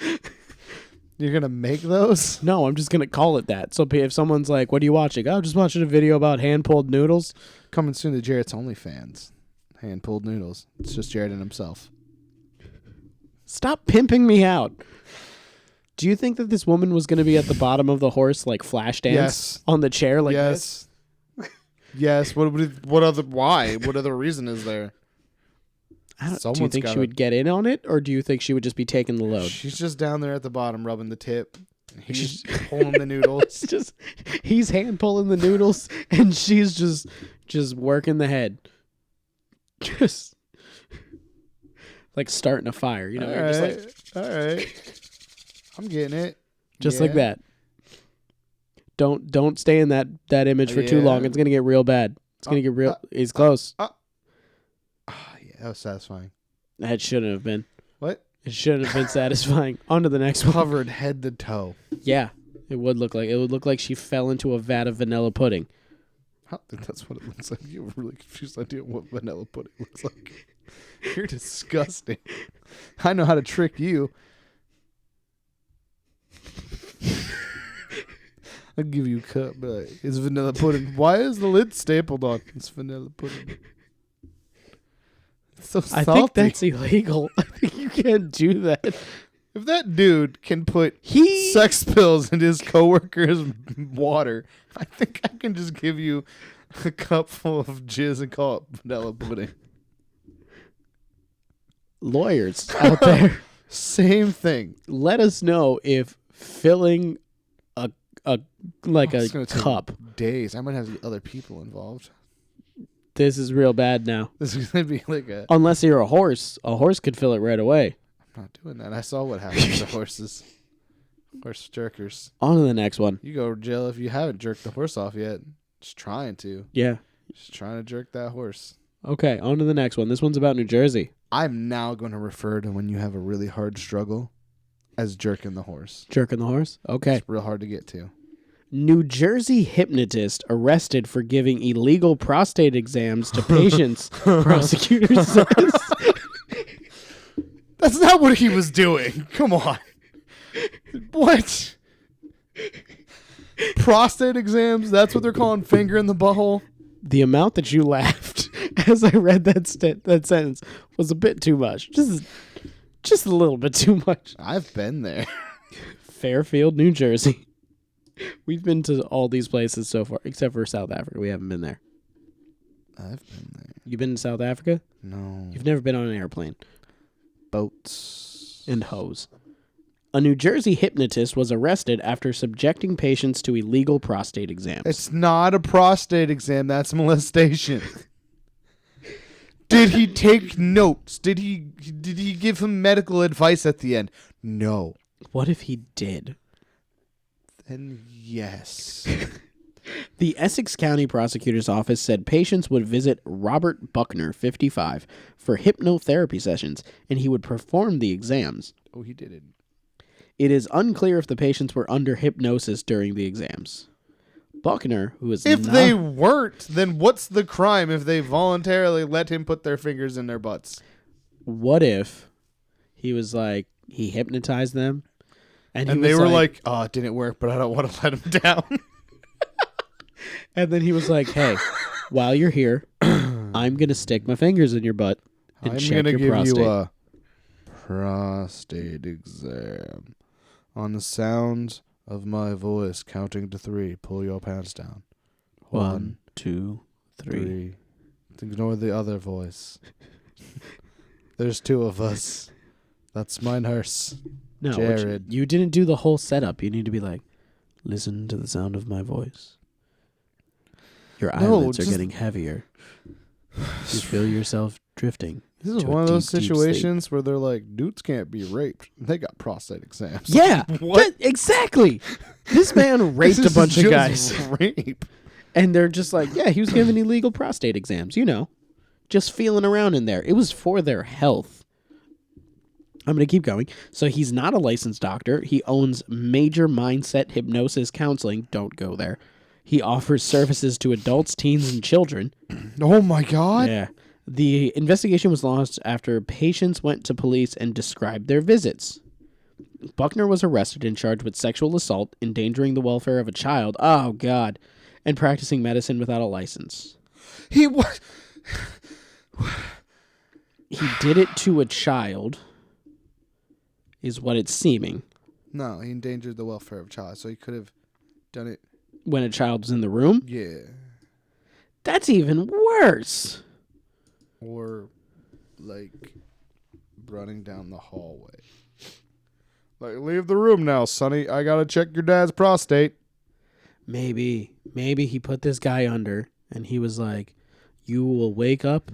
You're gonna make those? No, I'm just gonna call it that. So if someone's like, "What are you watching?" I'm just watching a video about hand pulled noodles. Coming soon to Jarrett's OnlyFans. Hand pulled noodles. It's just Jarrett and himself. Stop pimping me out. Do you think that this woman was going to be at the bottom of the horse, like flash dance Yes. on the chair, like this? Yes. Yes. What other? Why? What other reason is there? Do you Someone's think she gotta- would get in on it, or do you think she would just be taking the load? She's just down there at the bottom rubbing the tip. He's She's- pulling the noodles. It's just he's hand pulling the noodles, and she's just working the head, just like starting a fire. You know, All you're right. just like All right. I'm getting it. just like Yeah. that. Don't stay in that image for too long. Yeah. It's gonna get real bad. It's gonna get real. He's close. Ah, yeah, that was satisfying. That shouldn't have been. What? It shouldn't have been satisfying. On to the next one. Covered head to toe. Yeah, it would look like she fell into a vat of vanilla pudding. I don't think that's what it looks like. You have a really confused idea of what vanilla pudding looks like. You're disgusting. I know how to trick you. I'll give you a cup, but it's vanilla pudding. Why is the lid stapled on? It's vanilla pudding. It's so I salty. think that's illegal. I think you can't do that. If that dude can put He sex pills in his coworker's water, I think I can just give you a cup full of jizz and call it vanilla pudding. lawyers out there, Same thing. let us know if filling a It's gonna take cup. days. I might have other people involved. This is real bad now. This is gonna be like a. Unless you're a horse could fill it right away. I'm not doing that. I saw what happened to horses. Horse jerkers. On to the next one. You go to jail if you haven't jerked the horse off yet. Just trying to. Yeah. Just trying to jerk that horse. Okay. On to the next one. This one's about New Jersey. I'm now going to refer to when you have a really hard struggle as jerking the horse. Jerking the horse. Okay. It's real hard to get to. New Jersey hypnotist arrested for giving illegal prostate exams to patients. Prosecutor says. That's not what he was doing. Come on. What? Prostate exams? That's what they're calling finger in the butthole? The amount that you laughed as I read that sentence was a bit too much. Just a little bit too much. I've been there. Fairfield, New Jersey. We've been to all these places so far, except for South Africa. We haven't been there. I've been there. You been to South Africa? No. You've never been on an airplane. Boats. And hose. A New Jersey hypnotist was arrested after subjecting patients to illegal prostate exams. It's not a prostate exam. That's molestation. Did he take notes? Did he give him medical advice at the end? No. What if he did? Then yes. The Essex County Prosecutor's Office said patients would visit Robert Buckner, 55, for hypnotherapy sessions, and he would perform the exams. Oh, he did it. It is unclear if the patients were under hypnosis during the exams. Buckner, who is If not, they weren't, then what's the crime if they voluntarily let him put their fingers in their butts? what if he was like, he hypnotized them, and they were like, oh, it didn't work, but I don't want to let him down. and then he was like, hey, while you're here, I'm going to stick my fingers in your butt and I'm check gonna your give prostate. you a prostate exam. On the sound of my voice, counting to 3, pull your pants down. 1, 2, 3. 3. Ignore the other voice. There's 2 of us. That's my nurse. No, Jared. you didn't do the whole setup. You need to be like, listen to the sound of my voice. Your eyelids are getting heavier. You feel yourself drifting. This is to a one of those deep, deep situations where they're like, dudes can't be raped. They got prostate exams. Yeah, What? Exactly. This man raped This a bunch is of just guys. Rape. And they're just like, yeah, he was giving illegal prostate exams, just feeling around in there. It was for their health. I'm going to keep going. So he's not a licensed doctor. He owns Major Mindset Hypnosis Counseling. Don't go there. He offers services to adults, teens, and children. Oh my God. Yeah. The investigation was launched after patients went to police and described their visits. Buckner was arrested and charged with sexual assault, endangering the welfare of a child. Oh, God. And practicing medicine without a license. He was. He did it to a child, is what it's seeming. No, he endangered the welfare of a child, so he could have done it. When a child was in the room? Yeah. That's even worse. Or, like, running down the hallway. Like, leave the room now, Sonny. I gotta check your dad's prostate. Maybe he put this guy under, and he was like, you will wake up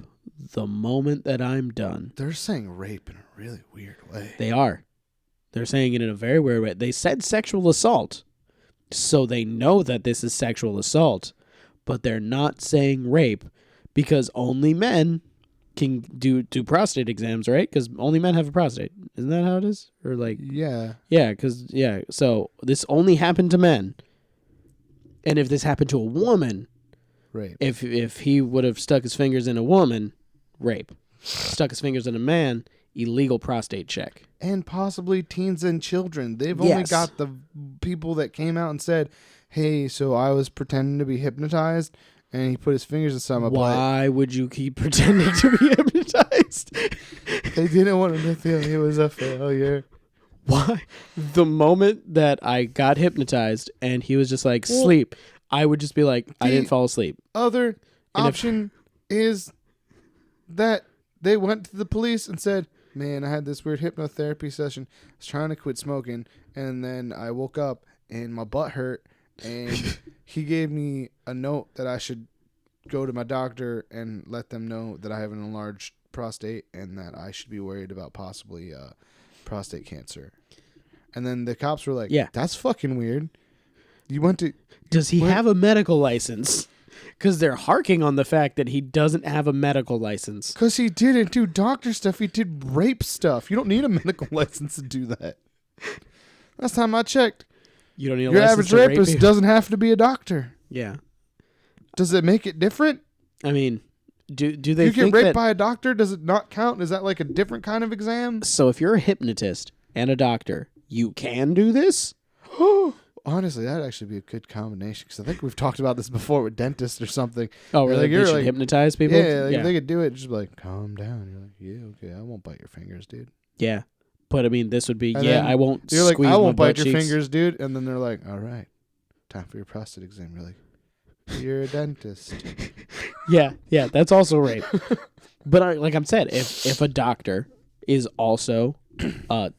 the moment that I'm done. They're saying rape in a really weird way. They are. They're saying it in a very weird way. They said sexual assault, so they know that this is sexual assault, but they're not saying rape because only men can do prostate exams, right? Because only men have a prostate. Isn't that how it is? Or like, Yeah. yeah, so this only happened to men. And if this happened to a woman, Rape. if he would have stuck his fingers in a woman, rape. Stuck his fingers in a man, illegal prostate check. And possibly teens and children. They've only Yes. got the people that came out and said, hey, so I was pretending to be hypnotized, and he put his fingers inside my butt. Why would you keep pretending to be hypnotized? They didn't want him to feel he was a failure. Why? The moment that I got hypnotized and he was just like, sleep, I would just be like, I didn't fall asleep. Other And option is that they went to the police and said, man, I had this weird hypnotherapy session. I was trying to quit smoking, and then I woke up and my butt hurt, and he gave me a note that I should go to my doctor and let them know that I have an enlarged prostate and that I should be worried about possibly prostate cancer. And then the cops were like, Yeah. that's fucking weird. You went to... Does he have a medical license? Because they're harking on the fact that he doesn't have a medical license. Because he didn't do doctor stuff. He did rape stuff. You don't need a medical license to do that. Last time I checked, You don't need a your license average to rape rapist people? doesn't have to be a doctor. Yeah. Does it make it different? I mean, do they You get think raped that... by a doctor? Does it not count? Is that like a different kind of exam? So if you're a hypnotist and a doctor, you can do this? Honestly, that'd actually be a good combination, because I think we've talked about this before with dentists or something. Oh, You're really? like- They you're should like- hypnotize people? Yeah, like, if they could do it, just be like, calm down. You're like, yeah, okay, I won't bite your fingers, dude. Yeah. But I mean, this would be, And yeah, then I won't You're like, squeeze I my won't bite butt your cheeks. fingers, dude. And then they're like, all right, time for your prostate exam. You're like, you're a dentist. Yeah, that's also rape. But like I'm said, if a doctor is also and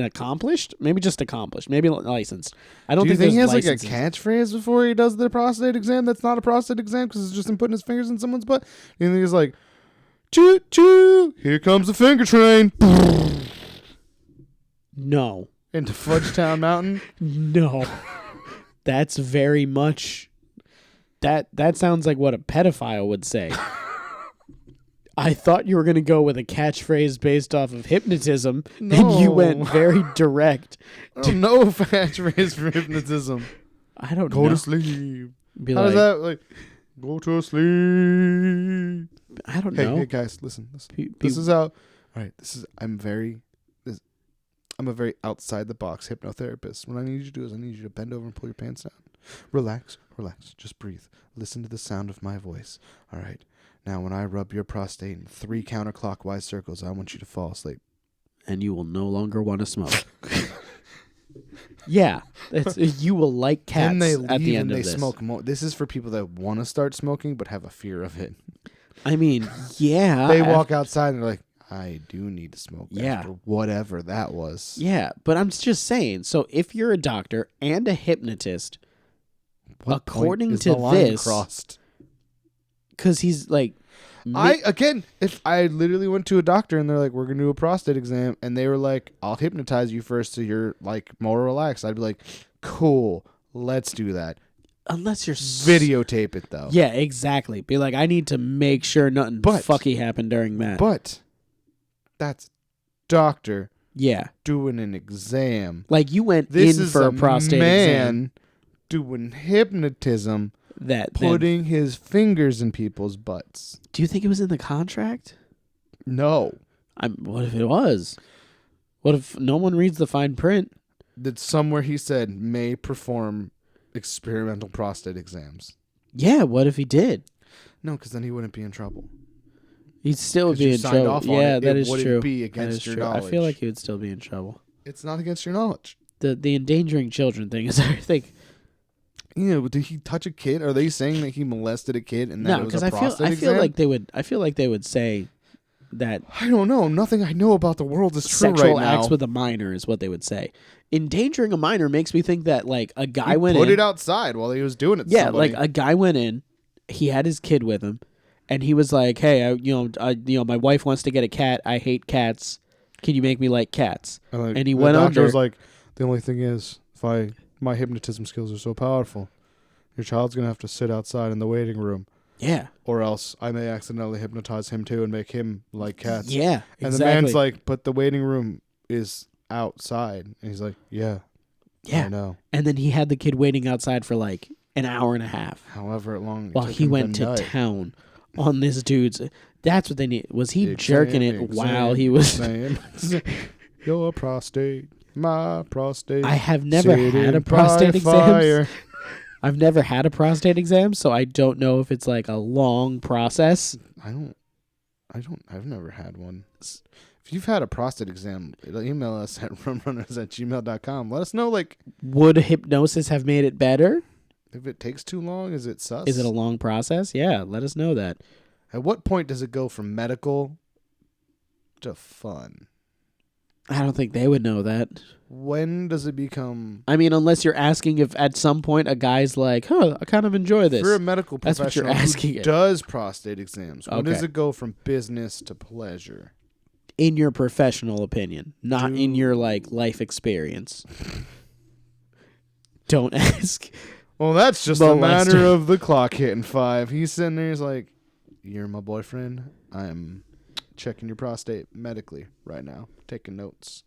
accomplished, maybe just accomplished, maybe licensed. I don't Do you think think he has like a licenses. catchphrase before he does the prostate exam that's not a prostate exam because it's just him putting his fingers in someone's butt? You think he's like, choo choo, here comes the finger train. No. Into Fudgetown Mountain. No. That's very much that sounds like what a pedophile would say. I thought you were going to go with a catchphrase based off of hypnotism, and you went very direct. I don't know catchphrase for hypnotism. I don't Go know. to sleep. Be How does that like? Go to sleep. I don't know. Hey guys, listen. This is how. All right, I'm a very outside the box hypnotherapist. What I need you to do is I need you to bend over and pull your pants down. Relax. Just breathe. Listen to the sound of my voice. All right. Now, when I rub your prostate in 3 counterclockwise circles, I want you to fall asleep. And you will no longer want to smoke. Yeah, you will like cats then they leave at the end and of they this. smoke more. This is for people that want to start smoking but have a fear of it. I mean, yeah. They walk outside and they're like, I do need to smoke Yeah. after whatever that was. Yeah, but I'm just saying, so if you're a doctor and a hypnotist, What according point is to the line this, crossed? because he's like... If I literally went to a doctor and they're like, we're going to do a prostate exam, and they were like, I'll hypnotize you first so you're like more relaxed, I'd be like, cool, let's do that. Unless you're... Videotape it, though. Yeah, exactly. Be like, I need to make sure nothing fucky happened during that. But that's doctor yeah. doing an exam. Like, you went This in is for a prostate man exam. doing hypnotism, That putting his fingers in people's butts. Do you think it was in the contract? No. What if it was? What if no one reads the fine print? That somewhere he said may perform experimental prostate exams. Yeah, what if he did? No, because then he wouldn't be in trouble. He'd still 'Cause be you in signed trouble. off on Yeah, it. that It is wouldn't true. be That against is your true. I knowledge. feel like he would still be in trouble. It's not against your knowledge. The endangering children thing is, I think. You know, did he touch a kid? Are they saying that he molested a kid and that No, it was because a prostate exam? I feel like they would say that I don't know. Nothing I know about the world is true sexual right now. acts with a minor is what they would say. Endangering a minor makes me think that like a guy went put in. it outside while he was doing it. To Yeah, somebody. like a guy went in. He had his kid with him, and he was like, "Hey, my wife wants to get a cat. I hate cats. Can you make me like cats?" like, and he the went doctor under. was like, the only thing is, my hypnotism skills are so powerful, your child's gonna have to sit outside in the waiting room. Yeah. Or else I may accidentally hypnotize him too and make him like cats. Yeah. And exactly. the man's like, but the waiting room is outside. And he's like, yeah. I know. And then he had the kid waiting outside for like an hour and a half. However long. While he went to town on this dude's. That's what they need. Was he jerking it while he was. Your prostate, my prostate. I have never had a prostate exam. I've never had a prostate exam, so I don't know if it's like a long process. I've never had one. If you've had a prostate exam, email us at rumrunners@gmail.com. Let us know, like, would hypnosis have made it better? If it takes too long, is it sus? Is it a long process? Yeah, let us know that. At what point does it go from medical to fun? I don't think they would know that. When does it become... I mean, unless you're asking if at some point a guy's like, I kind of enjoy this. For a medical professional That's what you're asking who it. does prostate exams, when does Okay. it go from business to pleasure? In your professional opinion, not in your like life experience. Don't ask. Well, that's just But a matter Lester- of the clock hitting 5. He's sitting there, he's like, you're my boyfriend. I'm checking your prostate medically right now, taking notes.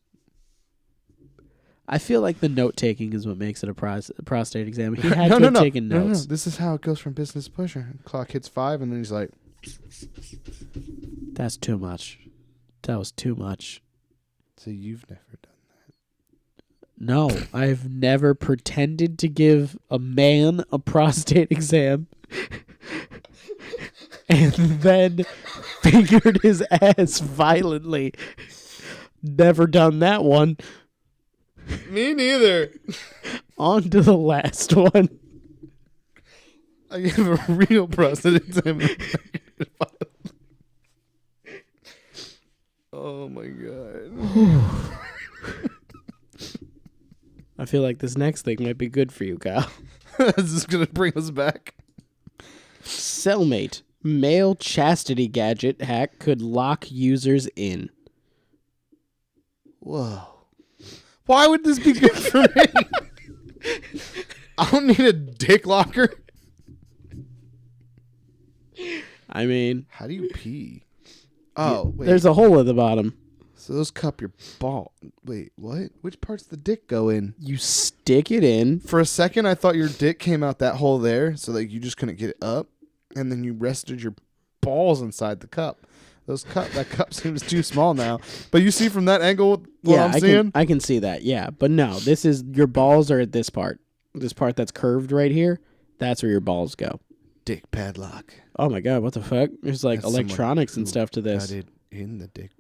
I feel like the note taking is what makes it a prostate exam. He had No. taken notes. No. This is how it goes from business to pleasure. Clock hits 5, and then he's like, That's too much. That was too much. so you've never done No, I've never pretended to give a man a prostate exam and then fingered his ass violently. Never done that one. that. Me neither. On to the last one. I gave a real prostate exam. Oh my god. I feel like this next thing might be good for you, Kyle. Is this going to bring us back? Cellmate. Male chastity gadget hack could lock users in. Whoa. Why would this be good for me? I don't need a dick locker. I mean, How do you pee? Oh, wait. there's a hole at the bottom. So those cup your ball. Wait, what? Which parts of the dick go in? You stick it in. For a second, I thought your dick came out that hole there, so that you just couldn't get it up, and then you rested your balls inside the cup. That cup seems too small now. But you see from that angle what I'm seeing? I can see that, yeah. But no, this is, your balls are at this part. This part that's curved right here, that's where your balls go. Dick padlock. Oh my God, what the fuck? There's like That's electronics and stuff to this. Got it in the dick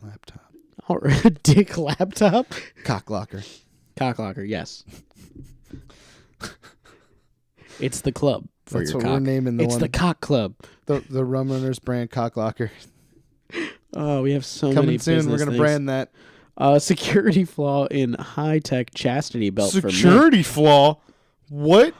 laptop. All right, dick laptop? Cock locker. Cock locker, yes. It's the club for That's your what cock. we're naming the It's one. the cock club. The Rum Runners brand cock locker. Oh, we have so Coming many soon. We're business gonna things. brand that. Security flaw in high-tech chastity belt for men. Security flaw. What?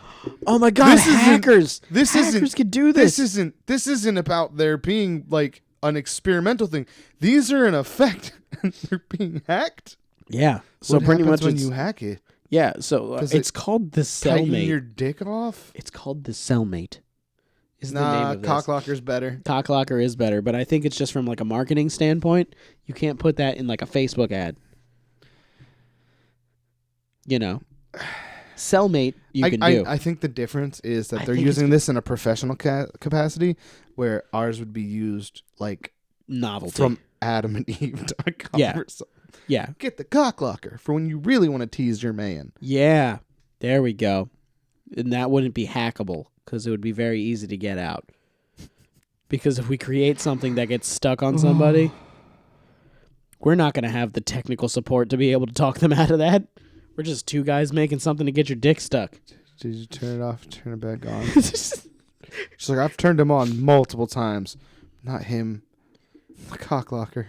Oh my God, This isn't- hackers! This Hackers could do this. This isn't about there being like an experimental thing. These are in effect and they're being hacked. Yeah. So What pretty happens much when it's, you hack it? yeah. So Does it's it called the Tighten cellmate. your dick off? It's called the cellmate. Is the name Nah, of this. cock locker's better. Cock locker is better, but I think it's just from like a marketing standpoint. You can't put that in like a Facebook ad. You know, cellmate you can do. I think the difference is that I they're think it's using this in a professional capacity, where ours would be used like Novelty. from AdamandEve.com Yeah. or something. Yeah. Get the cock locker for when you really want to tease your man. Yeah. There we go. And that wouldn't be hackable because it would be very easy to get out. Because if we create something that gets stuck on somebody, we're not going to have the technical support to be able to talk them out of that. We're just two guys making something to get your dick stuck. Did you turn it off? Turn it back on? She's like, I've turned him on multiple times. Not him. The cock locker.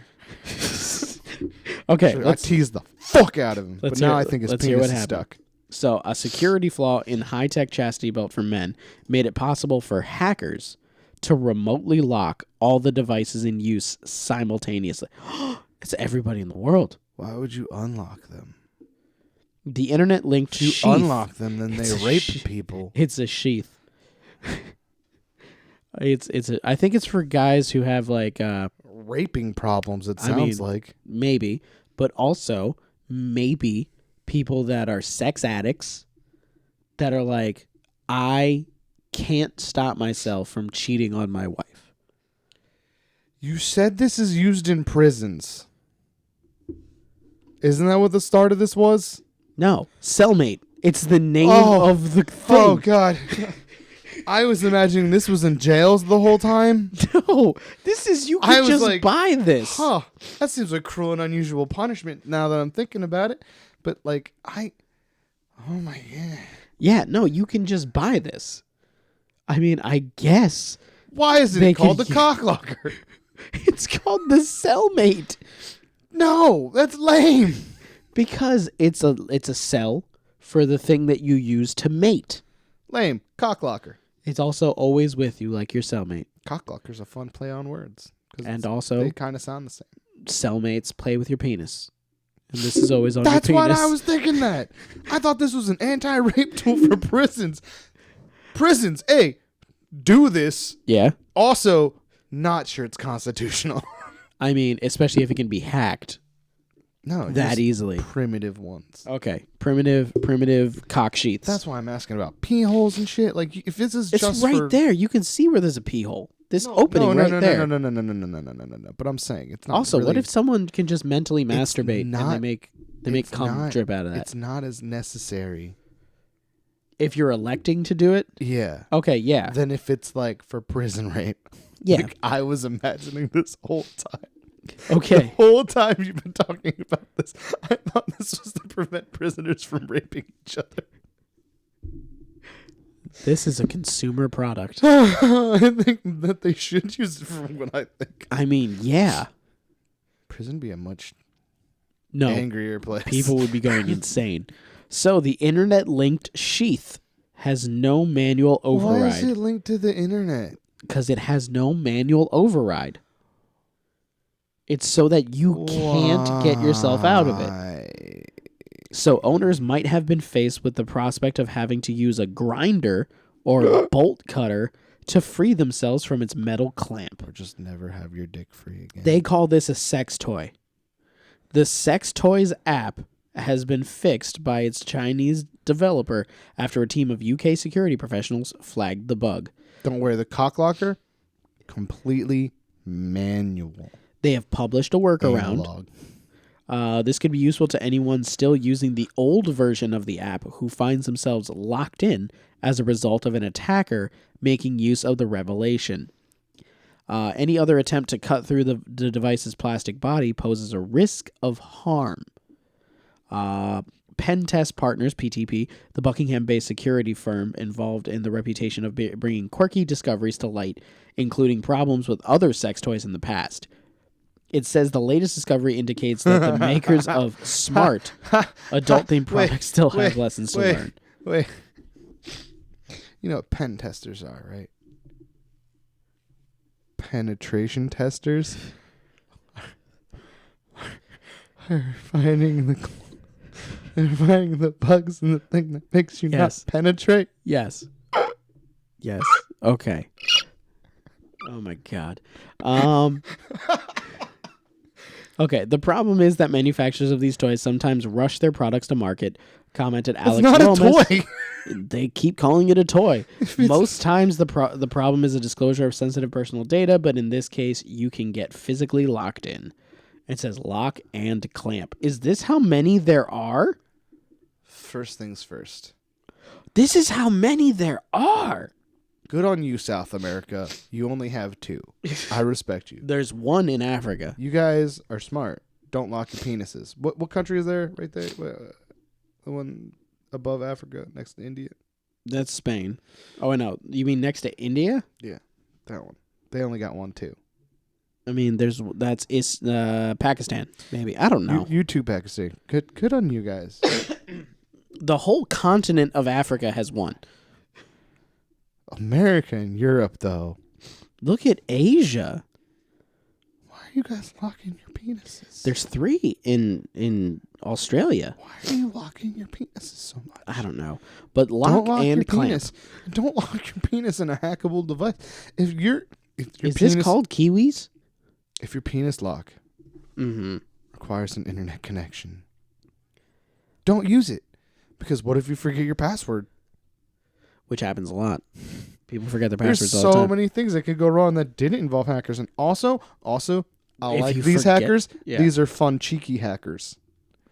Okay. I teased the fuck out of him. But let's now hear- I think his let's hear penis what is happened. stuck. So, a security flaw in high-tech chastity belt for men made it possible for hackers to remotely lock all the devices in use simultaneously. It's everybody in the world. Why would you unlock them? The internet linked If you sheath. unlock them, then It's they a rape sh- people. It's a sheath. I think it's for guys who have like Raping problems, it I mean, sounds like. maybe, but also maybe people that are sex addicts that are like, I can't stop myself from cheating on my wife. You said this is used in prisons. Isn't that what the start of this was? No, cellmate. It's the name Oh. of the thing. Oh, God. I was imagining this was in jails the whole time. No, this is, you I can was just like, buy this. Huh. That seems like cruel and unusual punishment now that I'm thinking about it. But, like, oh, my God. Yeah, no, you can just buy this. I mean, I guess Why is They it called the could- cock locker? it's called the cellmate No, that's lame. because it's a cell for the thing that you use to mate. Lame. Cock locker. It's also always with you, like your cellmate. Cock locker's a fun play on words. 'Cause And they also, kind of sound the same. cellmates play with your penis. And this is always on That's your why penis. I was thinking that. I thought this was an anti-rape tool for prisons. Prisons, hey, do this. Yeah. Also, not sure it's constitutional. I mean, especially if it can be hacked No, that just easily. primitive ones. Okay. Primitive cock sheaths. That's why I'm asking about pee holes and shit. Like, if this is it's just right for... there. You can see where there's a pee hole. This opening no, right no, there. No. But I'm saying it's not. Also, really, what if someone can just mentally masturbate and not- they make it's cum not- drip out of that? It's not as necessary. If you're electing to do it, Yeah. okay, yeah, Than if it's like for prison rape. yeah, Like, I was imagining this whole time. The okay. whole time you've been talking about this, I thought this was to prevent prisoners from raping each other. This is a consumer product. I think that they should use it for what I think. I mean, yeah, Prison be a much no, angrier place. people would be going insane. So the internet linked sheath has no manual Why is override it linked to the internet? because it has no manual override. It's so that you can't get yourself out of it. Why? So owners might have been faced with the prospect of having to use a grinder or a bolt cutter to free themselves from its metal clamp. Or just never have your dick free again. They call this a sex toy. The sex toys app has been fixed by its Chinese developer after a team of UK security professionals flagged the bug. Don't wear the cock locker. Completely manual. They have published a workaround. This could be useful to anyone still using the old version of the app who finds themselves locked in as a result of an attacker making use of the revelation. Any other attempt to cut through the device's plastic body poses a risk of harm. Pen Test Partners, PTP, the Buckingham-based security firm involved in the reputation of bringing quirky discoveries to light, including problems with other sex toys in the past. It says the latest discovery indicates that the makers of smart adult-themed products still have lessons to learn. Wait. You know what pen testers are, right? Penetration testers are finding the bugs in the thing that makes you not penetrate. Yes. Okay. Oh my God. Okay. The problem is that manufacturers of these toys sometimes rush their products to market. Commented Alex Lomas. It's not a toy. They keep calling it a toy. Most times the problem is a disclosure of sensitive personal data, but in this case, you can get physically locked in. It says lock and clamp. Is this how many there are? First things first. This is how many there are. Good on you, South America. You only have 2. I respect you. There's 1 in Africa. You guys are smart. Don't lock your penises. What country is there right there? The one above Africa, next to India? That's Spain. Oh, no. You mean next to India? Yeah, that one. They only got 1 too. I mean, that's Pakistan, maybe. I don't know. You too, Pakistan. Good on you guys. The whole continent of Africa has 1. America and Europe, though. Look at Asia. Why are you guys locking your penises? There's 3 in Australia. Why are you locking your penises so much? I don't know. But lock and clamp. Penis. Don't lock your penis in a hackable device. Is this called Kiwis? If your penis lock requires an internet connection, don't use it. Because what if you forget your password? Which happens a lot. People forget their passwords all the There's time. so many things that could go wrong that didn't involve hackers. And also, I If like you these forget- hackers. yeah. These are fun, cheeky hackers.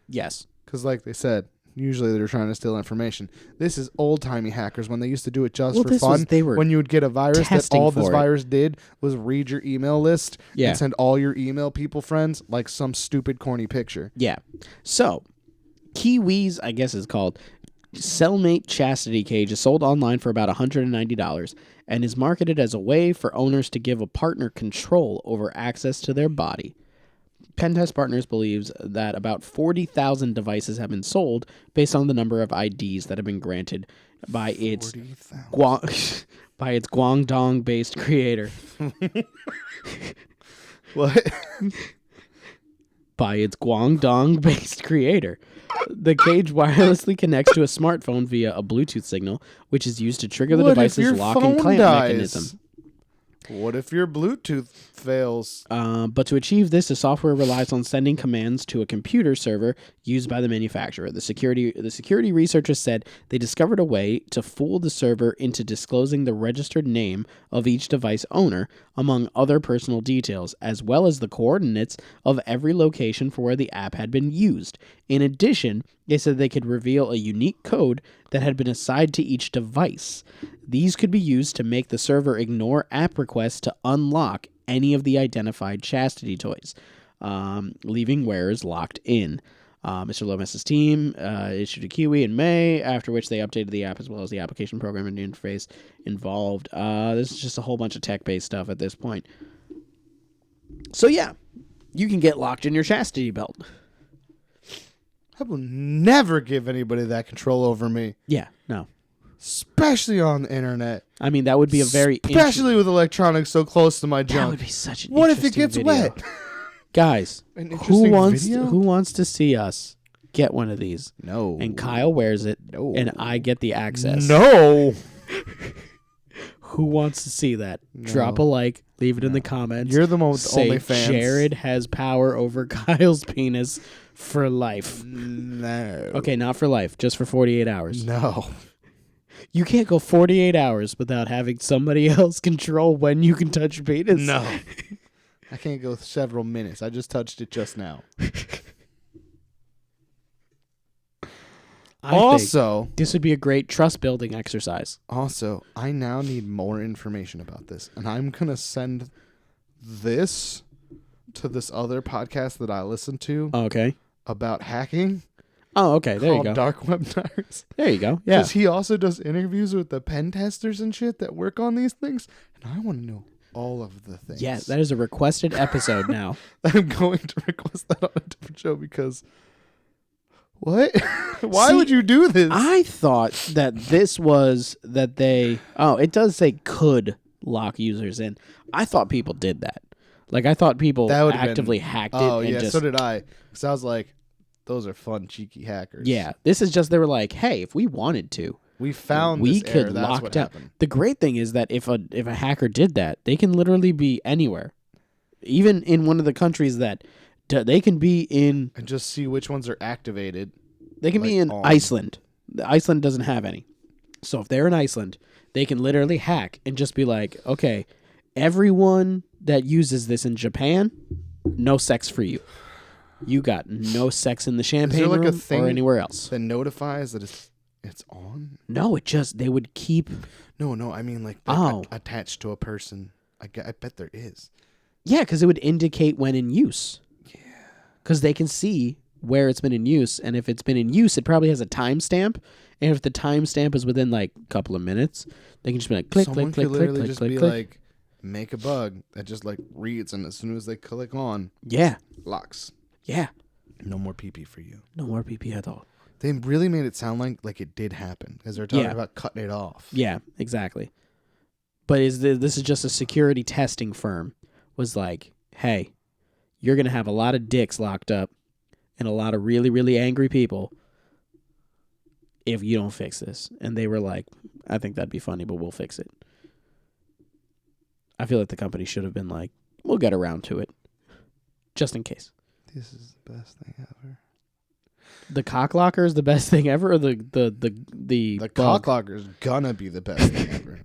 Yes. Because like they said, usually they're trying to steal information. This is old-timey hackers when they used to do it just for fun. They were when you would get a virus, that all this virus did was read your email list and send all your email people friends like some stupid, corny picture. Yeah. So, Kiwis, I guess is called, Cellmate Chastity Cage is sold online for about $190 and is marketed as a way for owners to give a partner control over access to their body. Pentest Partners believes that about 40,000 devices have been sold based on the number of IDs that have been granted by its Guangdong-based creator. What? By its Guangdong-based creator. The cage wirelessly connects to a smartphone via a Bluetooth signal, which is used to trigger the device's lock and clamp mechanism. What if your Bluetooth fails? But to achieve this, the software relies on sending commands to a computer server used by the manufacturer. The security researchers said they discovered a way to fool the server into disclosing the registered name of each device owner, among other personal details, as well as the coordinates of every location for where the app had been used. In addition, they said they could reveal a unique code that had been assigned to each device. These could be used to make the server ignore app requests to unlock any of the identified chastity toys, leaving wearers locked in. Mr. Lomas' team issued a Kiwi in May, after which they updated the app as well as the application program and the interface involved. This is just a whole bunch of tech-based stuff at this point. So yeah, you can get locked in your chastity belt. I will never give anybody that control over me. Yeah, no. Especially on the internet. I mean, that would be a very... Especially with electronics so close to my junk. That would be such an What if it interesting gets video. wet? Guys, An who interesting video? wants to see us get one of these? No. And Kyle wears it, No. and I get the access. No. Who wants to see that? No. Drop a like. Leave it in the comments. You're the one with Say OnlyFans. Jared has power over Kyle's penis for life. No. Okay, not for life. Just for 48 hours. No. You can't go 48 hours without having somebody else control when you can touch your penis. No. I can't go several minutes. I just touched it just now. Also, this would be a great trust building exercise. Also, I now need more information about this, and I'm going to send this to this other podcast that I listen to about hacking. Oh, okay. There you go. Dark Web Nerds. There you go. Yeah. Because he also does interviews with the pen testers and shit that work on these things, and I want to know all of the things. Yeah, that is a requested episode now. I'm going to request that on a different show because... What? Why would you do this? I thought that this was that they... Oh, it does say could lock users in. I thought people did that. Like, I thought people actively hacked it. Oh, and yeah, so did I. Because I was like, those are fun, cheeky hackers. Yeah, this is just, they were like, hey, if we wanted to, we found we this could error. That's lock what down. happened. The great thing is that if a hacker did that, they can literally be anywhere. Even in one of the countries that... They can be in... And just see which ones are activated. They can be in Iceland. Iceland doesn't have any. So if they're in Iceland, they can literally hack and just be like, okay, everyone that uses this in Japan, no sex for you. You got no sex in the champagne room a thing or anywhere else. That notifies that it's on? No, they would keep... No, I mean like attached to a person. I bet there is. Yeah, because it would indicate when in use. Yeah. Because they can see where it's been in use, and if it's been in use, it probably has a timestamp. And if the timestamp is within like a couple of minutes, they can just be like click, Someone click, could click, literally click, just click, be click. like, make a bug that just like reads, and as soon as they click on, locks. Yeah. No more PP for you. No more PP at all. They really made it sound like it did happen because they're talking about cutting it off. Yeah, exactly. But this is just a security testing firm was like, hey, you're gonna have a lot of dicks locked up and a lot of really, really angry people if you don't fix this. And they were like, I think that'd be funny, but we'll fix it. I feel like the company should have been like, we'll get around to it. Just in case. This is the best thing ever. The cock locker is the best thing ever, or the cock locker is gonna be the best thing ever.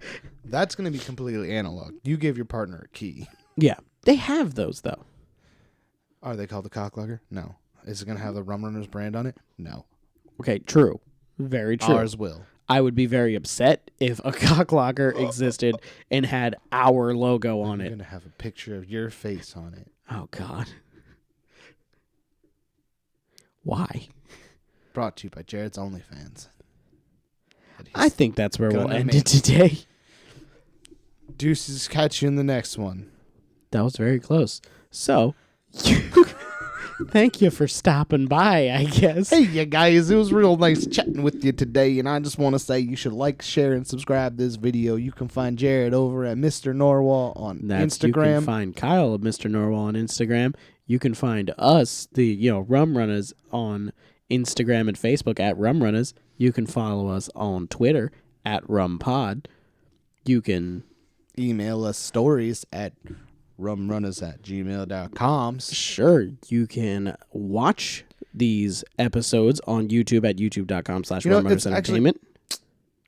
That's gonna be completely analog. You give your partner a key. Yeah. They have those though. Are they called the cock locker? No. Is it going to have the Rum Runnas brand on it? No. Okay, true. Very true. Ours will. I would be very upset if a cock locker existed and had our logo on it. I'm going to have a picture of your face on it. Oh, God. Why? Brought to you by Jared's OnlyFans. I think that's where we'll end it today. Deuces, catch you in the next one. That was very close. So... Thank you for stopping by, I guess. Hey, you guys. It was real nice chatting with you today, and I just want to say you should like, share, and subscribe this video. You can find Jared over at Mr. Norwal on Instagram. You can find Kyle at Mr. Norwal on Instagram. You can find us, the Rum Runnas, on Instagram and Facebook at Rum Runnas. You can follow us on Twitter at RumPod. You can email us stories at rumrunnas@gmail.com. Sure, you can watch these episodes on YouTube at youtube.com/rumrunnasentertainment.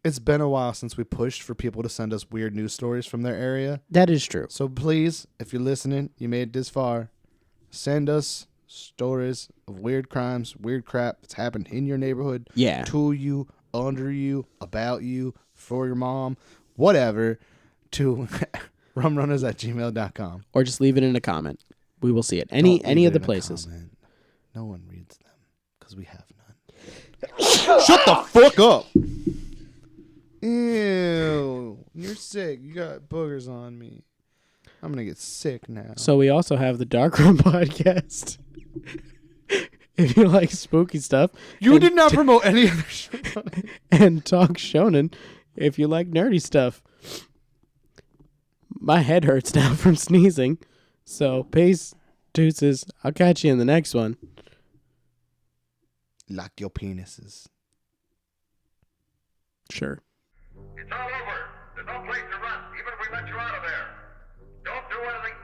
It's been a while since we pushed for people to send us weird news stories from their area. That is true. So please, if you're listening, you made it this far, send us stories of weird crimes, weird crap that's happened in your neighborhood. Yeah. To you, under you, about you, for your mom, whatever, to... rumrunnas@gmail.com. Or just leave it in a comment. We will see it. Any of the places. No one reads them because we have none. Shut the fuck up. Ew. You're sick. You got boogers on me. I'm going to get sick now. So we also have the Dark Room podcast. If you like spooky stuff. You did not promote any other show. And Talk Shonen if you like nerdy stuff. My head hurts now from sneezing. So, peace, deuces. I'll catch you in the next one. Lock your penises. Sure. It's all over. There's no place to run, even if we let you out of there. Don't do anything